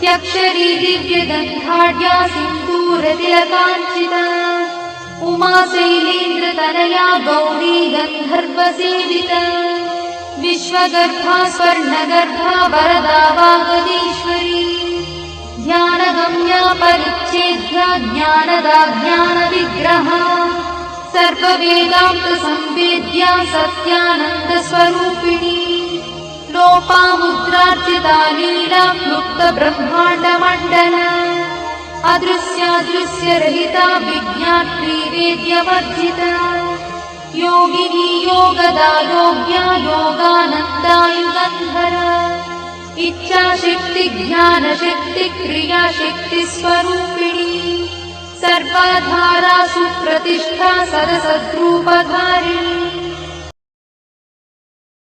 प्रत्यक्षरी दिव्यगन्धाढ्या सिन्दूरतिलकाञ्चिता उमा शैलेन्द्रतनया गौरी गन्धर्वसेविता विश्वगर्भा स्वर्णगर्भा वरदा वागदीश्वरी ध्यानगम्या परिच्छेद्या ज्ञानदा ज्ञानविग्रहा सर्ववेदान्तसंवेद्या सत्यानन्दस्वरूपिणी लोपामुद्रार्चिता लीला क्लुप्तब्रह्माण्डमण्डला अदृश्यादृश्यरहिता विज्ञात्री वेद्यवर्जिता योगिनी योगदा योग्या योगानन्दा युगन्धरा इच्छाशक्ति ज्ञानशक्ति क्रियाशक्तिस्वरूपिणी सर्वाधारा सुप्रतिष्ठा सरसद्रूपधारिणी